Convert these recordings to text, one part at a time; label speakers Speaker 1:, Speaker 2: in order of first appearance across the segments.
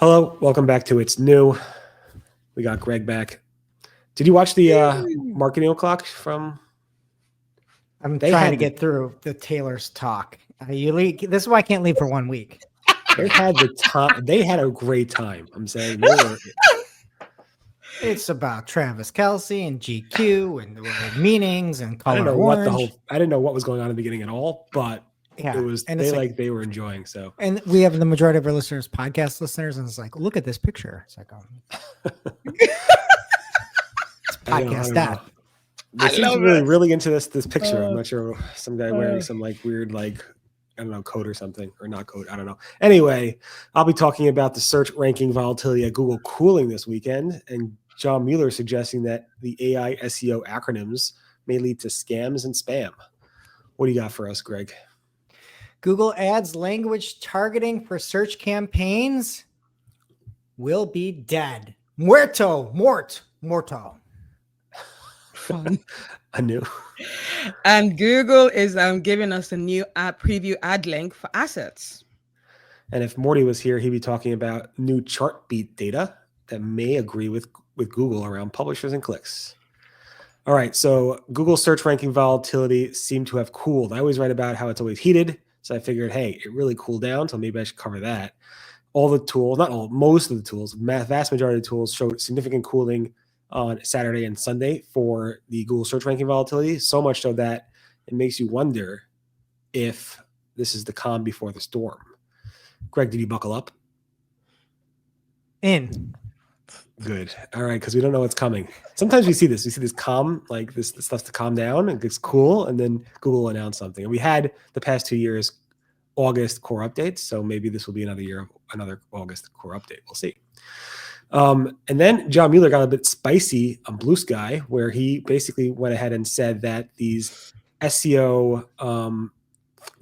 Speaker 1: Hello, welcome back to It's New. We got Greg back. Did you watch the marketing o'clock from?
Speaker 2: I'm trying to get through the Taylor's talk. This is why I can't leave for 1 week.
Speaker 1: They had the time. They had a great time. I'm saying
Speaker 2: It's about Travis Kelce and GQ and the meanings and color
Speaker 1: I didn't know
Speaker 2: orange.
Speaker 1: I didn't know what was going on in the beginning at all, but
Speaker 2: Yeah,
Speaker 1: it was
Speaker 2: and
Speaker 1: they were enjoying. So,
Speaker 2: and we have the majority of our listeners, podcast listeners, and it's like, look at this picture. It's like, it's podcast that.
Speaker 1: They seem really into this picture. I'm not sure. Some guy wearing some weird I don't know, code or something, or not code. I don't know. Anyway, I'll be talking about the search ranking volatility at Google cooling this weekend, and John Mueller suggesting that the AI SEO acronyms may lead to scams and spam. What do you got for us, Greg?
Speaker 2: Google Ads language targeting for search campaigns will be dead. Morto.
Speaker 3: Fun.
Speaker 1: I knew.
Speaker 3: And Google is giving us a new preview ad link for assets.
Speaker 1: And if Morty was here, he'd be talking about new Chartbeat data that may agree with Google around publishers and clicks. All right, so Google search ranking volatility seemed to have cooled. I always write about how it's always heated, so I figured, hey, it really cooled down, so maybe I should cover that. All the tools, not all, most of the tools, vast majority of the tools showed significant cooling on Saturday and Sunday for the Google search ranking volatility, so much so that it makes you wonder if this is the calm before the storm. Greg, did you buckle up?
Speaker 2: In.
Speaker 1: Good. All right, because we don't know what's coming. Sometimes we see this. We see this calm, like this stuff to calm down. It gets cool, and then Google will announce something. And we had the past 2 years August core updates, so maybe this will be another year of another August core update. We'll see. And then John Mueller got a bit spicy on Blue Sky, where he basically went ahead and said that these SEO,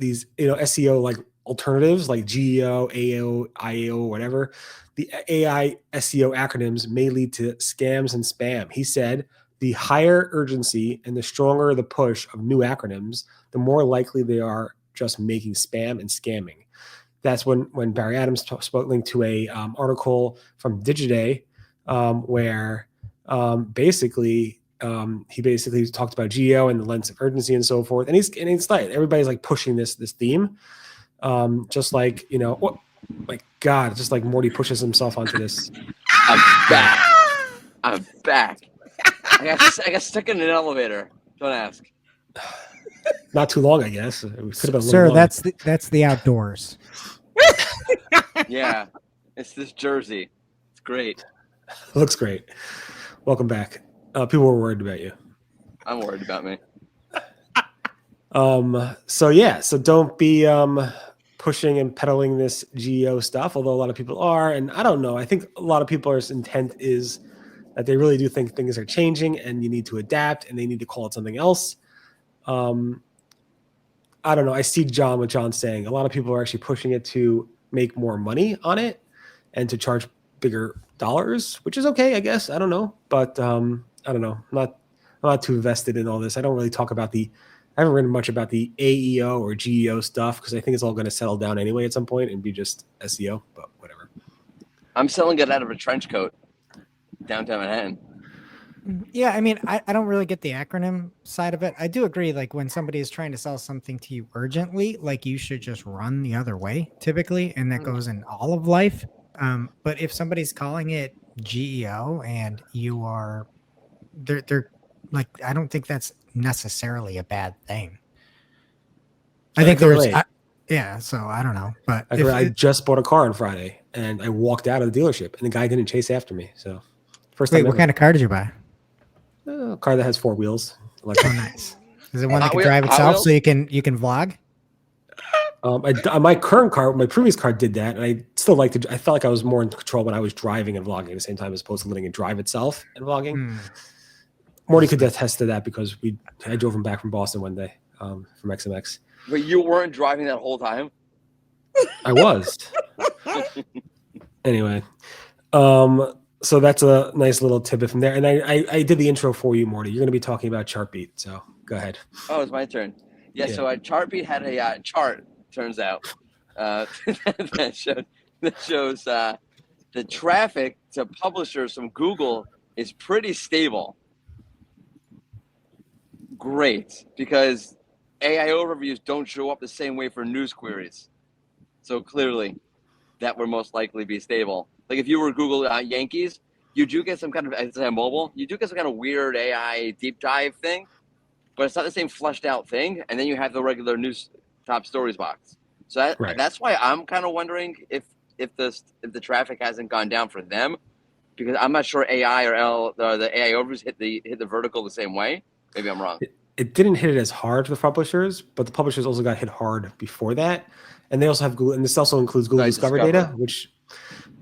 Speaker 1: SEO like alternatives like GEO, AO, IAO, whatever, the AI SEO acronyms may lead to scams and spam. He said the higher urgency and the stronger the push of new acronyms, the more likely they are just making spam and scamming. That's when Barry Adams spoke linked to a article from Digiday where basically he basically talked about GEO and the lens of urgency and so forth. And it's like everybody's like pushing this theme, just like just like Morty pushes himself onto this.
Speaker 4: I'm back. I got stuck in an elevator. Don't ask.
Speaker 1: Not too long, I guess. It could have been
Speaker 2: Sir, that's the outdoors.
Speaker 4: Yeah, it's this jersey. It's great.
Speaker 1: Looks great. Welcome back. People were worried about you.
Speaker 4: I'm worried about me.
Speaker 1: So don't be pushing and peddling this GEO stuff, although a lot of people are, and I don't know. I think a lot of people's intent is that they really do think things are changing and you need to adapt and they need to call it something else. I don't know. I see what John's saying. A lot of people are actually pushing it to make more money on it and to charge bigger dollars, which is okay, I guess. I don't know. But I don't know. I'm not too vested in all this. I don't really talk about I haven't written much about the AEO or GEO stuff because I think it's all going to settle down anyway at some point and be just SEO, but whatever.
Speaker 4: I'm selling it out of a trench coat downtown Manhattan.
Speaker 2: Yeah, I mean, I don't really get the acronym side of it. I do agree, like when somebody is trying to sell something to you urgently, like you should just run the other way typically, and that goes in all of life. But if somebody's calling it GEO and you are, they're like, I don't think that's necessarily a bad thing. I think there's, so I don't know. But
Speaker 1: I just bought a car on Friday and I walked out of the dealership and the guy didn't chase after me. So first time.
Speaker 2: Wait, what kind of car did you buy?
Speaker 1: A car that has 4 wheels.
Speaker 2: Oh, nice. Is it one that can drive itself so you can vlog?
Speaker 1: My current car, my previous car did that, and I still like to. I felt like I was more in control when I was driving and vlogging at the same time, as opposed to letting it drive itself and vlogging. Morty could attest to that because I drove him back from Boston one day from XMX.
Speaker 4: But you weren't driving that whole time?
Speaker 1: I was. Anyway, so that's a nice little tidbit from there. And I did the intro for you, Morty. You're going to be talking about Chartbeat, so go ahead.
Speaker 4: Oh, it's my turn. Yeah. So Chartbeat had a chart. Turns out that shows the traffic to publishers from Google is pretty stable. Great, because AI overviews don't show up the same way for news queries. So clearly, that would most likely be stable. Like if you were Google Yankees, you do get some kind of, as a mobile, you do get some kind of weird AI deep dive thing, but it's not the same fleshed out thing. And then you have the regular news top stories box. So that's why I'm kind of wondering if the traffic hasn't gone down for them, because I'm not sure AI or the AI overviews hit the vertical the same way. Maybe I'm wrong.
Speaker 1: It didn't hit it as hard for the publishers, but the publishers also got hit hard before that. And they also have Google, and this also includes Google Discover data, which,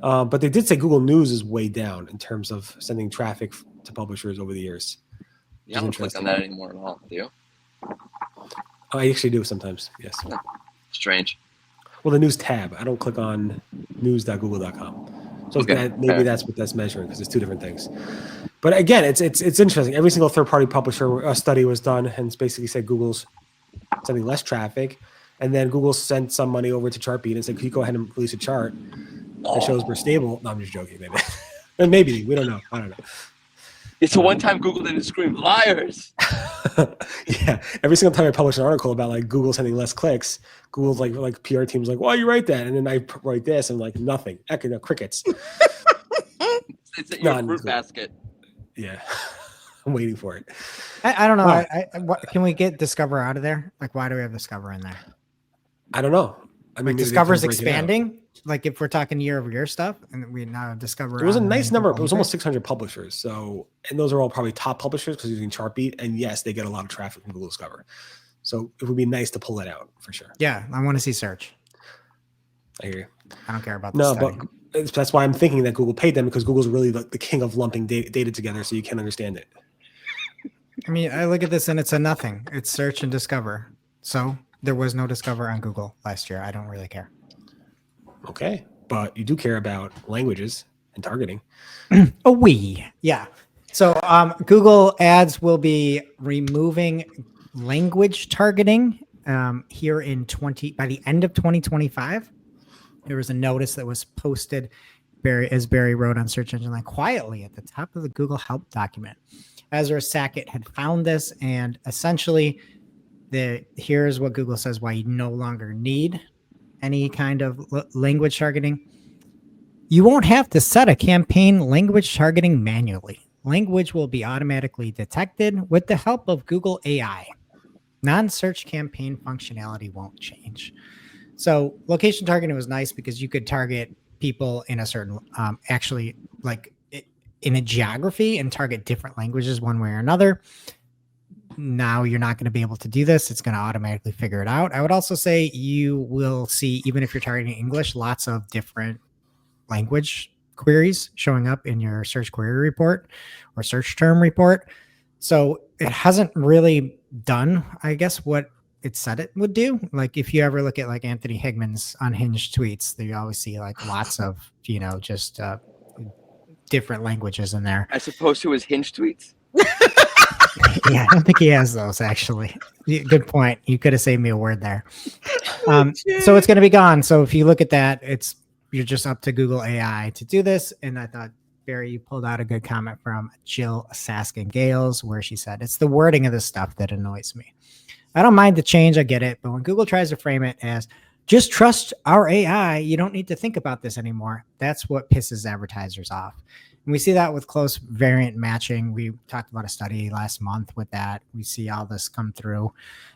Speaker 1: but they did say Google News is way down in terms of sending traffic to publishers over the years.
Speaker 4: Yeah, I don't click on that anymore at all. Do you?
Speaker 1: I actually do sometimes, yes.
Speaker 4: Strange.
Speaker 1: Well, the news tab. I don't click on news.google.com. So
Speaker 4: Okay.
Speaker 1: maybe that's what that's measuring, because it's two different things. But again, it's interesting. Every single third-party publisher study was done, and it's basically said Google's sending less traffic. And then Google sent some money over to Chartbeat and said, "Could you go ahead and release a chart that shows we're stable?" No, I'm just joking. Maybe, and maybe we don't know. I don't know.
Speaker 4: It's the one time Google didn't scream liars.
Speaker 1: Yeah, every single time I publish an article about like Google sending less clicks, Google's like PR team's like, "Why you write that?" And then I write this, and like nothing, crickets.
Speaker 4: It's in your fruit basket.
Speaker 1: Yeah, I'm waiting for it.
Speaker 2: I don't know.
Speaker 1: Wow.
Speaker 2: Can we get Discover out of there? Like, why do we have Discover in there?
Speaker 1: I don't know. I mean,
Speaker 2: Like Discover's expanding. Like if we're talking year-over-year stuff, and we now Discover.
Speaker 1: It was a nice number. It was almost 600 publishers. So, and those are all probably top publishers because using Chartbeat. And yes, they get a lot of traffic from Google Discover. So it would be nice to pull that out for sure.
Speaker 2: Yeah, I want to see search.
Speaker 1: I hear you.
Speaker 2: I don't care about
Speaker 1: No,
Speaker 2: study.
Speaker 1: but that's why I'm thinking that Google paid them, because Google's really the king of lumping data together, so you can't understand it.
Speaker 2: I mean, I look at this and it's a nothing. It's search and discover. So there was no discover on Google last year. I don't really care.
Speaker 1: Okay, but you do care about languages and targeting.
Speaker 2: Yeah. So Google Ads will be removing language targeting here by the end of 2025. There was a notice that was posted, as Barry wrote on Search Engine, like quietly at the top of the Google Help document. Ezra Sackett had found this, and essentially, here's what Google says why you no longer need any kind of language targeting. You won't have to set a campaign language targeting manually. Language will be automatically detected with the help of Google AI. Non-search campaign functionality won't change. So location targeting was nice because you could target people in a certain, actually like in a geography and target different languages one way or another. Now you're not going to be able to do this. It's going to automatically figure it out. I would also say you will see, even if you're targeting English, lots of different language queries showing up in your search query report or search term report. So it hasn't really done, I guess, what it said it would do. Like if you ever look at like Anthony Higman's unhinged tweets, you always see like lots of, just different languages in there.
Speaker 4: As opposed to his hinge tweets.
Speaker 2: Yeah, I don't think he has those actually. Good point. You could have saved me a word there. So it's going to be gone. So if you look at that, you're just up to Google AI to do this. And I thought, Barry, you pulled out a good comment from Jill Saskin-Gales, where she said, it's the wording of this stuff that annoys me. I don't mind the change. I get it. But when Google tries to frame it as just trust our AI, you don't need to think about this anymore. That's what pisses advertisers off. And we see that with close variant matching. We talked about a study last month with that. We see all this come through.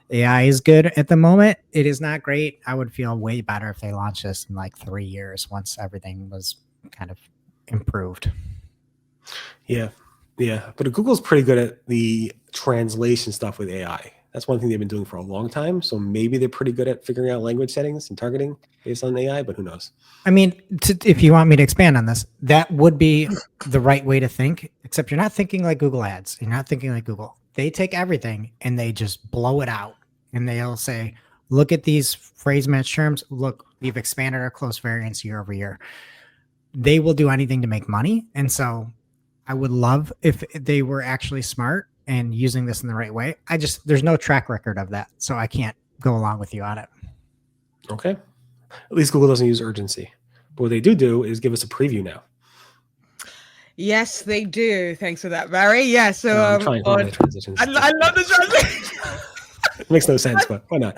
Speaker 2: AI is good at the moment. It is not great. I would feel way better if they launched this in like 3 years once everything was kind of improved.
Speaker 1: Yeah. But Google's pretty good at the translation stuff with AI. That's one thing they've been doing for a long time. So maybe they're pretty good at figuring out language settings and targeting based on AI, but who knows?
Speaker 2: I mean, if you want me to expand on this, that would be the right way to think, except you're not thinking like Google Ads. You're not thinking like Google. They take everything and they just blow it out. And they'll say, look at these phrase match terms. Look, we've expanded our close variance year over year. They will do anything to make money. And so I would love if they were actually smart and using this in the right way. There's no track record of that. So I can't go along with you on it.
Speaker 1: Okay. At least Google doesn't use urgency. But what they do is give us a preview now.
Speaker 3: Yes, they do. Thanks for that, Barry. Yeah. So
Speaker 1: I'm trying hard with the transitions.
Speaker 3: I love the transition.
Speaker 1: It makes no sense, but why not?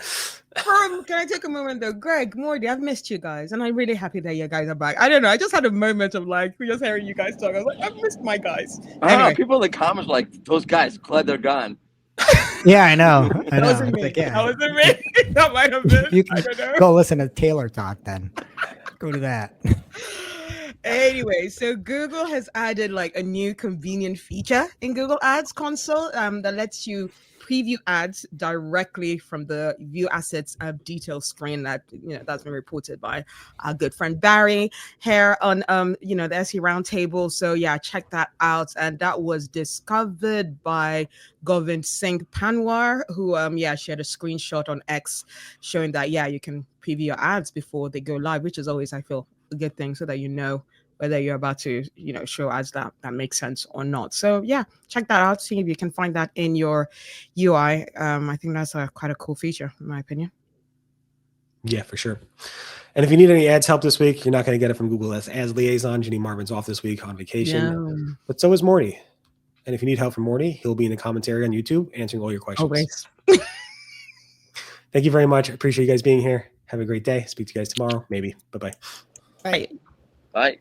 Speaker 3: Can I take a moment though? Greg, Morty, I've missed you guys, and I'm really happy that you guys are back. I don't know. I just had a moment of like just hearing you guys talk. I was like, I've missed my guys.
Speaker 4: I don't know.
Speaker 3: Anyway.
Speaker 4: People in the comments were like, those guys, glad they're gone.
Speaker 2: Yeah, I know.
Speaker 3: That wasn't me.
Speaker 2: Like, yeah.
Speaker 3: That wasn't me. That might have been.
Speaker 2: You
Speaker 3: I
Speaker 2: can
Speaker 3: don't know.
Speaker 2: go listen to Taylor talk then. Go to that.
Speaker 3: Anyway, so Google has added like a new convenient feature in Google Ads console that lets you preview ads directly from the view assets detail screen that that's been reported by our good friend Barry here on the SE Roundtable. So yeah, check that out. And that was discovered by Govind Singh Panwar, who shared a screenshot on X showing that you can preview your ads before they go live, which is always, I feel, a good thing, so that you know whether you're about to show ads that makes sense or not. So yeah, check that out, see if you can find that in your UI. I think that's quite a cool feature in my opinion.
Speaker 1: Yeah, for sure. And if you need any ads help this week, you're not going to get it from Google as liaison. Jenny Marvin's off this week on vacation, but so is Morty. And if you need help from Morty, he'll be in the commentary on YouTube answering all your questions.
Speaker 3: Always.
Speaker 1: Thank you very much. I appreciate you guys being here. Have a great day. Speak to you guys tomorrow, maybe. Bye-bye.
Speaker 3: Bye.
Speaker 4: Bye.